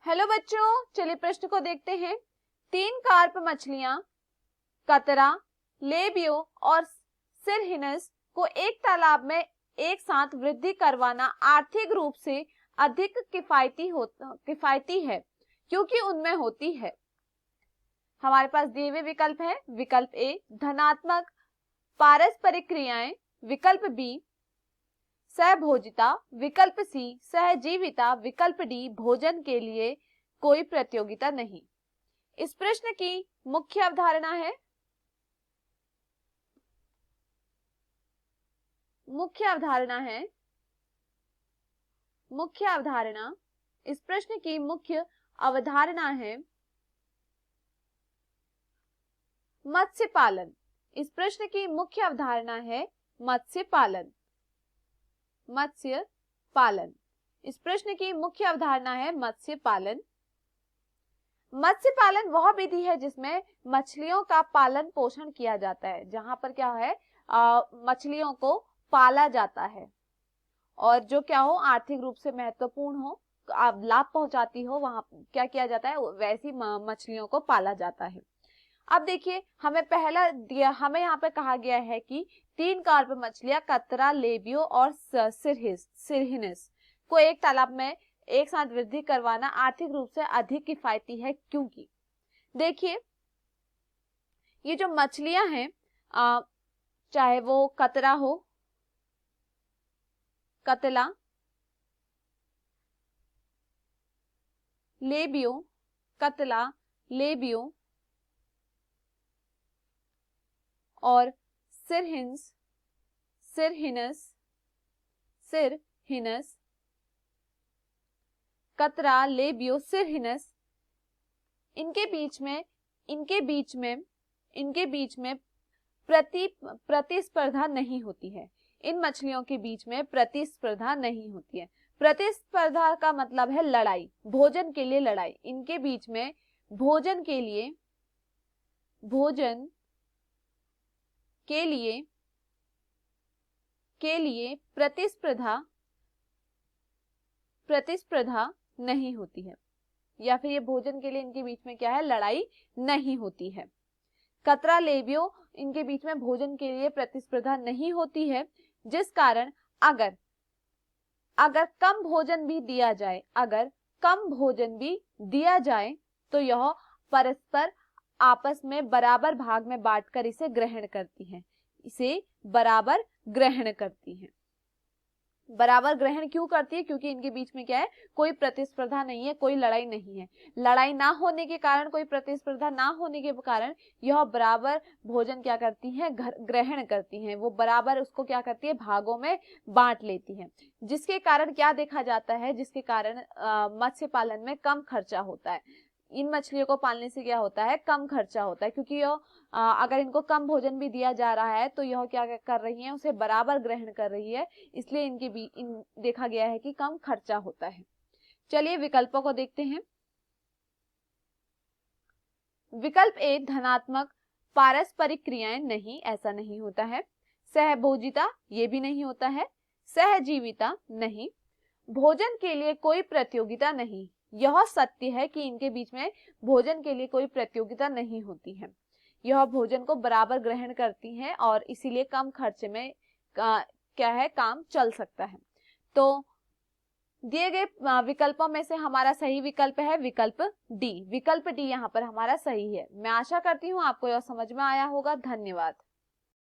Hello बच्चों, चलिए प्रश्न को देखते हैं। 3 कार्प मछलियां कतरा, लेबियो और सिरहिनस को एक तालाब में एक साथ वृद्धि करवाना आर्थिक रूप से अधिक किफायती है क्योंकि उनमें होती है। हमारे पास दिए हुए विकल्प है। विकल्प ए धनात्मक पारस्परिक क्रियाएं, विकल्प बी सहभोजिता, विकल्प सी सहजीविता, विकल्प डी भोजन के लिए कोई प्रतियोगिता नहीं। इस प्रश्न की मुख्य अवधारणा है इस प्रश्न की मुख्य अवधारणा है मत्स्य पालन। इस प्रश्न की मुख्य अवधारणा है मत्स्य पालन। इस प्रश्न की मुख्य अवधारणा है मत्स्य पालन। मत्स्य पालन वह विधि है जिसमें मछलियों का पालन पोषण किया जाता है, जहां पर क्या है मछलियों को पाला जाता है और जो क्या हो आर्थिक रूप से महत्वपूर्ण हो, लाभ पहुंचाती हो, वहां क्या किया जाता है वैसी मछलियों को पाला जाता है। अब देखिए हमें यहाँ पे कहा गया है कि 3 कार्प मछलियां कतरा, लेबियो और सिरहिनस को एक तालाब में एक साथ वृद्धि करवाना आर्थिक रूप से अधिक किफायती है क्योंकि देखिए ये जो मछलियां हैं चाहे वो कतरा हो, कतला, लेबियो और सिरहिनस, कतरा, लेबियो, सिरहिनस, इनके बीच में प्रतिस्पर्धा नहीं होती है। इन मछलियों के बीच में प्रतिस्पर्धा नहीं होती है। प्रतिस्पर्धा का मतलब है लड़ाई, भोजन के लिए लड़ाई। इनके बीच में भोजन के लिए प्रतिस्पर्धा नहीं होती है, या फिर ये भोजन के लिए इनके बीच में क्या है लड़ाई नहीं होती है। कतरा, लेबियो इनके बीच में भोजन के लिए प्रतिस्पर्धा नहीं होती है, जिस कारण अगर कम भोजन भी दिया जाए तो यह परस्पर आपस में बराबर भाग में बांटकर इसे ग्रहण करती हैं। बराबर ग्रहण क्यों करती है? क्योंकि इनके बीच में क्या है कोई प्रतिस्पर्धा नहीं है, कोई लड़ाई नहीं है। लड़ाई ना होने के कारण, कोई प्रतिस्पर्धा ना होने के कारण यह बराबर भोजन क्या करती हैं ग्रहण करती हैं। वो बराबर उसको क्या करती है भागों में बांट लेती हैं, जिसके कारण क्या देखा जाता है, जिसके कारण मत्स्य पालन में कम खर्चा होता है। इन मछलियों को पालने से क्या होता है कम खर्चा होता है, क्योंकि यह अगर इनको कम भोजन भी दिया जा रहा है तो यह क्या कर रही है उसे बराबर ग्रहण कर रही है, इसलिए देखा गया है कि कम खर्चा होता है। चलिए विकल्पों को देखते हैं। विकल्प ए धनात्मक पारस्परिक क्रियाएं, नहीं, ऐसा नहीं होता है। सहभोजिता, ये भी नहीं होता है। सहजीविता, नहीं। भोजन के लिए कोई प्रतियोगिता नहीं, यह सत्य है कि इनके बीच में भोजन के लिए कोई प्रतियोगिता नहीं होती है। यह भोजन को बराबर ग्रहण करती हैं और इसीलिए कम खर्चे में क्या है काम चल सकता है। तो दिए गए विकल्पों में से हमारा सही विकल्प है विकल्प डी। विकल्प डी यहाँ पर हमारा सही है। मैं आशा करती हूँ आपको यह समझ में आया होगा। धन्यवाद।